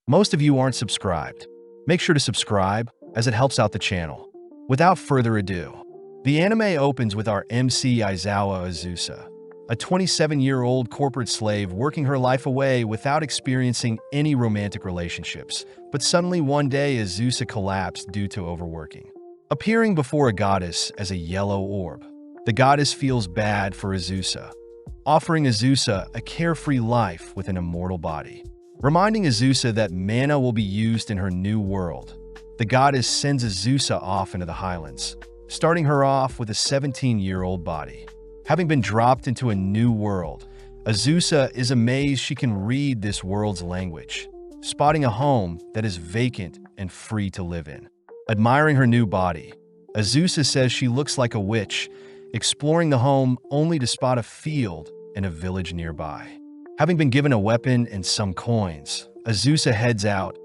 Most of you aren't subscribed. Make sure to subscribe, as it helps out the channel. Without further ado, the anime opens with our MC Aizawa Azusa, a 27-year-old corporate slave working her life away without experiencing any romantic relationships. But suddenly one day Azusa collapsed due to overworking. Appearing before a goddess as a yellow orb, the goddess feels bad for Azusa, offering Azusa a carefree life with an immortal body. Reminding Azusa that mana will be used in her new world, the goddess sends Azusa off into the highlands, starting her off with a 17-year-old body. Having been dropped into a new world, Azusa is amazed she can read this world's language, spotting a home that is vacant and free to live in. Admiring her new body, Azusa says she looks like a witch, exploring the home only to spot a field and a village nearby. Having been given a weapon and some coins, Azusa heads out,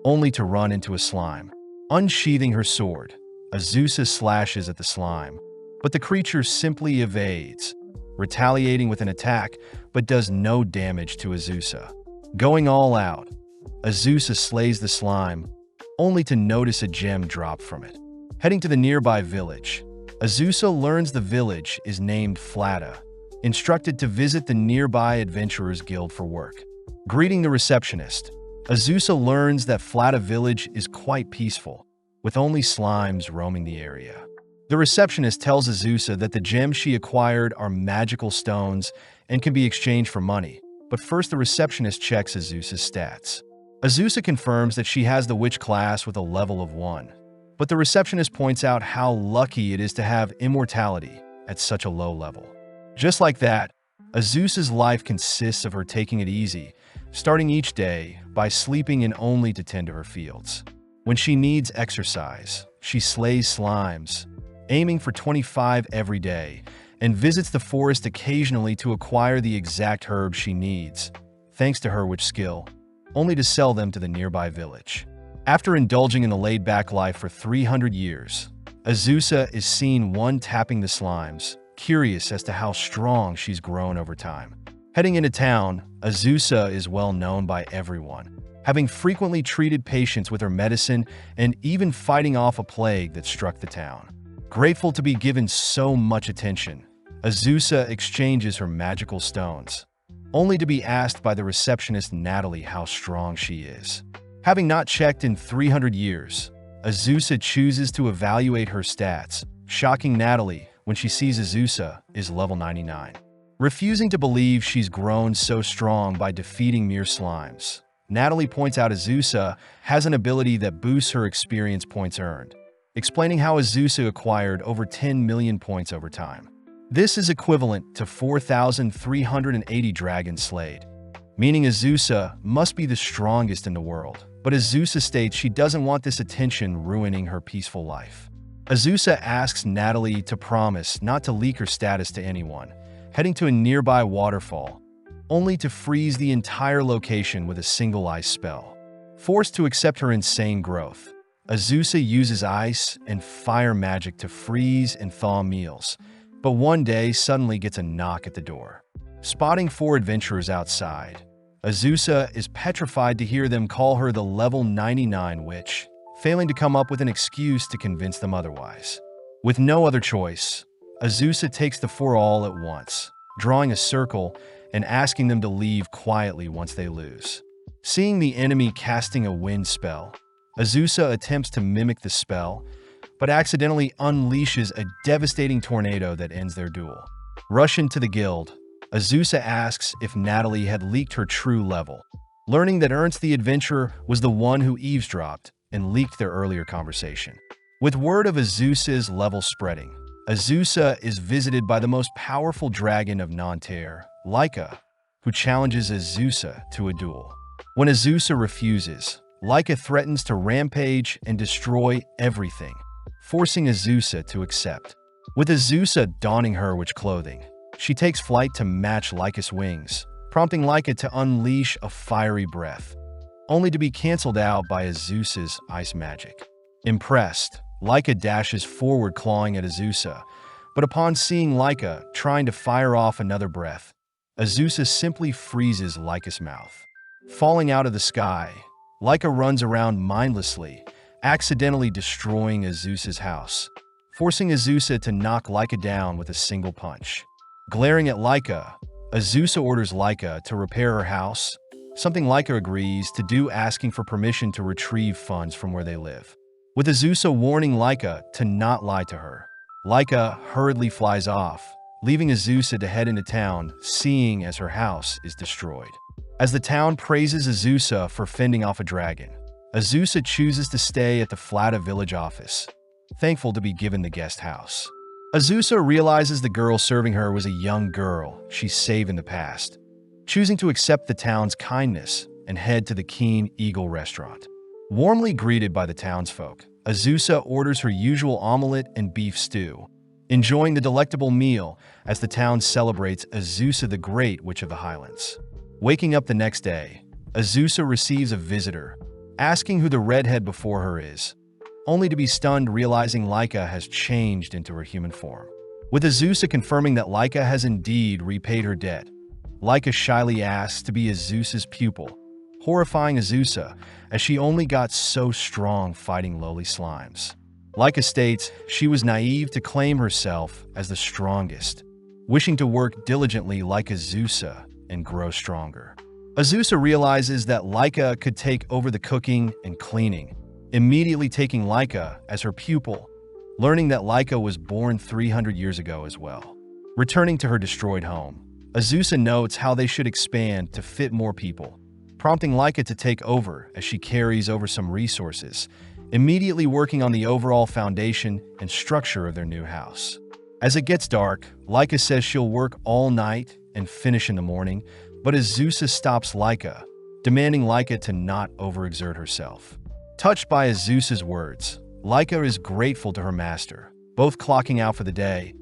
only to run into a slime. Unsheathing her sword, Azusa slashes at the slime, but the creature simply evades, retaliating with an attack but does no damage to Azusa. Going all out, Azusa slays the slime, only to notice a gem drop from it. Heading to the nearby village, Azusa learns the village is named Flata, instructed to visit the nearby Adventurers Guild for work. Greeting the receptionist, Azusa learns that Flata village is quite peaceful, with only slimes roaming the area. The receptionist tells Azusa that the gems she acquired are magical stones and can be exchanged for money, but first the receptionist checks Azusa's stats. Azusa confirms that she has the witch class with a level of 1, but the receptionist points out how lucky it is to have immortality at such a low level. Just like that, Azusa's life consists of her taking it easy, starting each day by sleeping in only to tend to her fields. When she needs exercise, she slays slimes, aiming for 25 every day, and visits the forest occasionally to acquire the exact herbs she needs, thanks to her witch skill, only to sell them to the nearby village. After indulging in the laid-back life for 300 years, Azusa is seen tapping the slimes, curious as to how strong she's grown over time. Heading into town, Azusa is well known by everyone, having frequently treated patients with her medicine and even fighting off a plague that struck the town. Grateful to be given so much attention, Azusa exchanges her magical stones, only to be asked by the receptionist Natalie how strong she is. Having not checked in 300 years, Azusa chooses to evaluate her stats, shocking Natalie when she sees Azusa is level 99. Refusing to believe she's grown so strong by defeating mere slimes, Natalie points out Azusa has an ability that boosts her experience points earned, explaining how Azusa acquired over 10 million points over time. This is equivalent to 4,380 dragons slayed, meaning Azusa must be the strongest in the world. But Azusa states she doesn't want this attention ruining her peaceful life. Azusa asks Natalie to promise not to leak her status to anyone, heading to a nearby waterfall, only to freeze the entire location with a single ice spell. Forced to accept her insane growth, Azusa uses ice and fire magic to freeze and thaw meals, but one day suddenly gets a knock at the door. Spotting 4 adventurers outside, Azusa is petrified to hear them call her the level 99 witch, failing to come up with an excuse to convince them otherwise. With no other choice, Azusa takes the 4 all at once, drawing a circle and asking them to leave quietly once they lose. Seeing the enemy casting a wind spell, Azusa attempts to mimic the spell, but accidentally unleashes a devastating tornado that ends their duel. Rushing to the guild, Azusa asks if Natalie had leaked her true level, learning that Ernst the adventurer was the one who eavesdropped and leaked their earlier conversation. With word of Azusa's level spreading, Azusa is visited by the most powerful dragon of Nanterre, Laika, who challenges Azusa to a duel. When Azusa refuses, Laika threatens to rampage and destroy everything, forcing Azusa to accept. With Azusa donning her witch clothing, she takes flight to match Laika's wings, prompting Laika to unleash a fiery breath, only to be cancelled out by Azusa's ice magic. Impressed, Laika dashes forward clawing at Azusa, but upon seeing Laika trying to fire off another breath, Azusa simply freezes Laika's mouth. Falling out of the sky, Laika runs around mindlessly, accidentally destroying Azusa's house, forcing Azusa to knock Laika down with a single punch. Glaring at Laika, Azusa orders Laika to repair her house, something Laika agrees to do, asking for permission to retrieve funds from where they live. With Azusa warning Laika to not lie to her, Laika hurriedly flies off, leaving Azusa to head into town, seeing as her house is destroyed. As the town praises Azusa for fending off a dragon, Azusa chooses to stay at the Flata village office, thankful to be given the guest house. Azusa realizes the girl serving her was a young girl she saved in the past, choosing to accept the town's kindness and head to the Keen Eagle restaurant. Warmly greeted by the townsfolk, Azusa orders her usual omelet and beef stew, enjoying the delectable meal as the town celebrates Azusa the Great Witch of the Highlands. Waking up the next day, Azusa receives a visitor, asking who the redhead before her is, only to be stunned realizing Laika has changed into her human form. With Azusa confirming that Laika has indeed repaid her debt, Laika shyly asks to be Azusa's pupil, horrifying Azusa as she only got so strong fighting lowly slimes. Laika states she was naive to claim herself as the strongest, wishing to work diligently like Azusa and grow stronger. Azusa realizes that Laika could take over the cooking and cleaning, immediately taking Laika as her pupil, learning that Laika was born 300 years ago as well. Returning to her destroyed home, Azusa notes how they should expand to fit more people, prompting Laika to take over as she carries over some resources, immediately working on the overall foundation and structure of their new house. As it gets dark, Laika says she'll work all night and finish in the morning, but Azusa stops Laika, demanding Laika to not overexert herself. Touched by Azusa's words, Laika is grateful to her master, both clocking out for the day,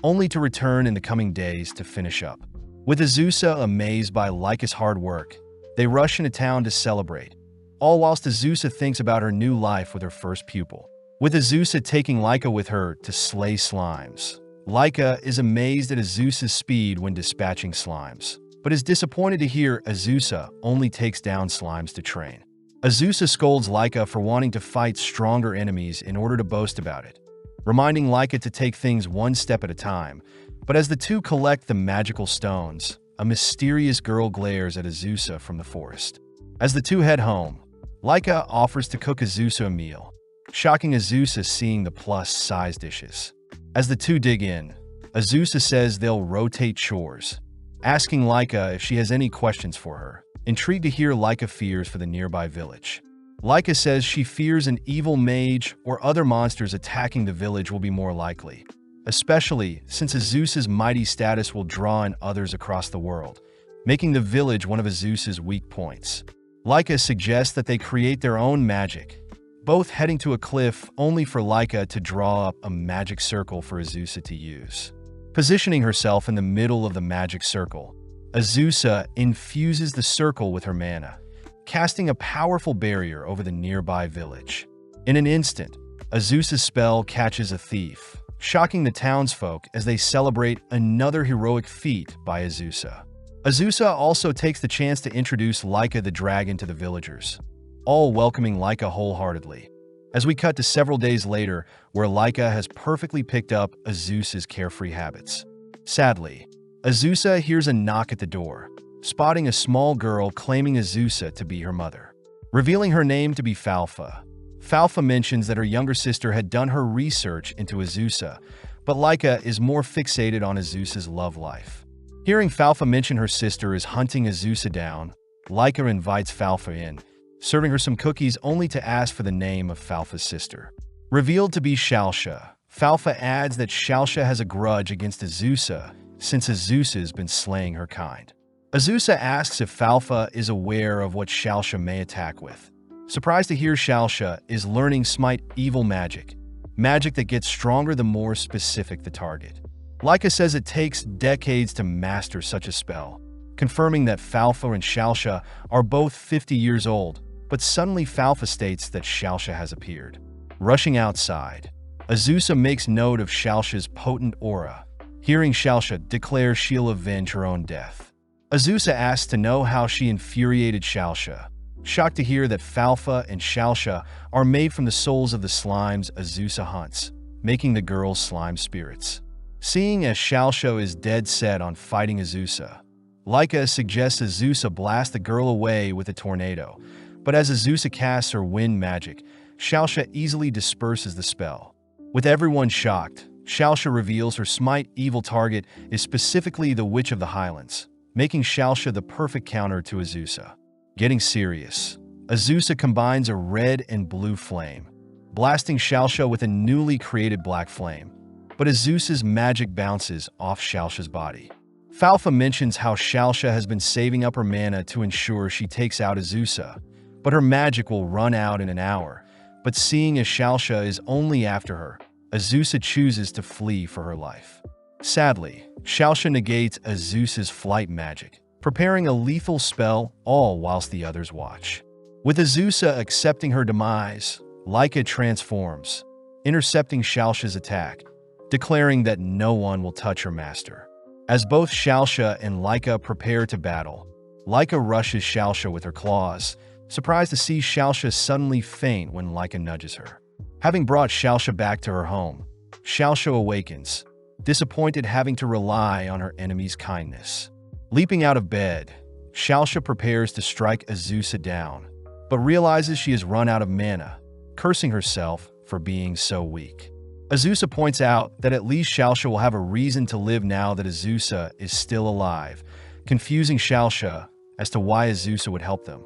only to return in the coming days to finish up. With Azusa amazed by Laika's hard work, they rush into town to celebrate, all whilst Azusa thinks about her new life with her first pupil. With Azusa taking Laika with her to slay slimes, Laika is amazed at Azusa's speed when dispatching slimes, but is disappointed to hear Azusa only takes down slimes to train. Azusa scolds Laika for wanting to fight stronger enemies in order to boast about it, reminding Laika to take things one step at a time. But as the two collect the magical stones, a mysterious girl glares at Azusa from the forest. As the two head home, Laika offers to cook Azusa a meal, shocking Azusa seeing the plus-size dishes. As the two dig in, Azusa says they'll rotate chores, asking Laika if she has any questions for her, intrigued to hear Laika fears for the nearby village. Laika says she fears an evil mage or other monsters attacking the village will be more likely, especially since Azusa's mighty status will draw in others across the world, making the village one of Azusa's weak points. Laika suggests that they create their own magic, both heading to a cliff only for Laika to draw up a magic circle for Azusa to use. Positioning herself in the middle of the magic circle, Azusa infuses the circle with her mana, casting a powerful barrier over the nearby village. In an instant, Azusa's spell catches a thief, shocking the townsfolk as they celebrate another heroic feat by Azusa. Azusa also takes the chance to introduce Laika the dragon to the villagers, all welcoming Laika wholeheartedly. As we cut to several days later, where Laika has perfectly picked up Azusa's carefree habits. Sadly, Azusa hears a knock at the door, spotting a small girl claiming Azusa to be her mother. Revealing her name to be Falfa, Falfa mentions that her younger sister had done her research into Azusa, but Laika is more fixated on Azusa's love life. Hearing Falfa mention her sister is hunting Azusa down, Laika invites Falfa in, serving her some cookies only to ask for the name of Falfa's sister. Revealed to be Shalsha, Falfa adds that Shalsha has a grudge against Azusa since Azusa has been slaying her kind. Azusa asks if Falfa is aware of what Shalsha may attack with. Surprised to hear Shalsha is learning Smite evil magic, magic that gets stronger the more specific the target. Laika says it takes decades to master such a spell, confirming that Falfa and Shalsha are both 50 years old, but suddenly Falfa states that Shalsha has appeared. Rushing outside, Azusa makes note of Shalsha's potent aura. Hearing Shalsha declare she'll avenge her own death. Azusa asks to know how she infuriated Shalsha. shocked to hear that Falfa and Shalsha are made from the souls of the slimes Azusa hunts, making the girls slime spirits. Seeing as Shalsha is dead set on fighting Azusa, Laika suggests Azusa blast the girl away with a tornado, but as Azusa casts her wind magic, Shalsha easily disperses the spell. With everyone shocked, Shalsha reveals her smite evil target is specifically the Witch of the Highlands, making Shalsha the perfect counter to Azusa. Getting serious, Azusa combines a red and blue flame, blasting Shalsha with a newly created black flame, but Azusa's magic bounces off Shalsha's body. Falfa mentions how Shalsha has been saving up her mana to ensure she takes out Azusa, but her magic will run out in an hour. But seeing as Shalsha is only after her, Azusa chooses to flee for her life. Sadly, Shalsha negates Azusa's flight magic, preparing a lethal spell all whilst the others watch. With Azusa accepting her demise, Laika transforms, intercepting Shalsha's attack, declaring that no one will touch her master. As both Shalsha and Laika prepare to battle, Laika rushes Shalsha with her claws, surprised to see Shalsha suddenly faint when Laika nudges her. Having brought Shalsha back to her home, Shalsha awakens, disappointed having to rely on her enemy's kindness. Leaping out of bed, Shalsha prepares to strike Azusa down, but realizes she has run out of mana, cursing herself for being so weak. Azusa points out that at least Shalsha will have a reason to live now that Azusa is still alive, confusing Shalsha as to why Azusa would help them.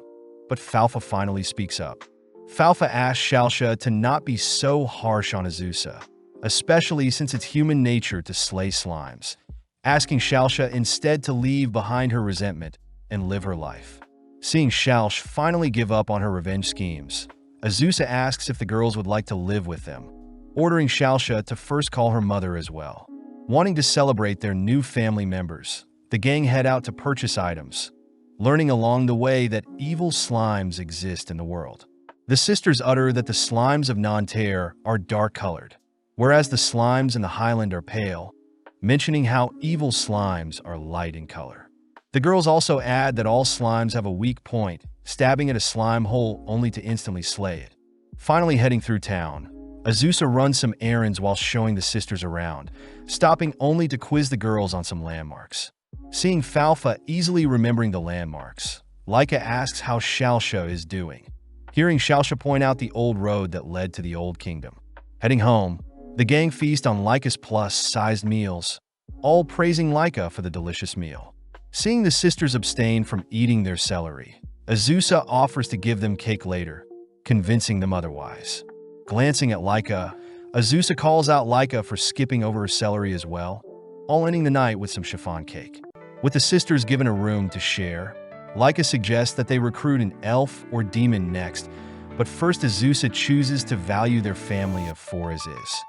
But Falfa finally speaks up. Falfa asks Shalsha to not be so harsh on Azusa, especially since it's human nature to slay slimes, asking Shalsha instead to leave behind her resentment and live her life. Seeing Shalsh finally give up on her revenge schemes, Azusa asks if the girls would like to live with them, ordering Shalsha to first call her mother as well. Wanting to celebrate their new family members, the gang head out to purchase items, learning along the way that evil slimes exist in the world. The sisters utter that the slimes of Nanterre are dark-colored, whereas the slimes in the Highland are pale, mentioning how evil slimes are light in color. The girls also add that all slimes have a weak point, stabbing at a slime hole only to instantly slay it. Finally heading through town, Azusa runs some errands while showing the sisters around, stopping only to quiz the girls on some landmarks. Seeing Falfa easily remembering the landmarks, Laika asks how Shalsha is doing, hearing Shalsha point out the old road that led to the Old Kingdom. Heading home, the gang feast on Laika's plus-sized meals, all praising Laika for the delicious meal. Seeing the sisters abstain from eating their celery, Azusa offers to give them cake later, convincing them otherwise. Glancing at Laika, Azusa calls out Laika for skipping over her celery as well, all ending the night with some chiffon cake. With the sisters given a room to share, Laika suggests that they recruit an elf or demon next, but first Azusa chooses to value their family of four as is.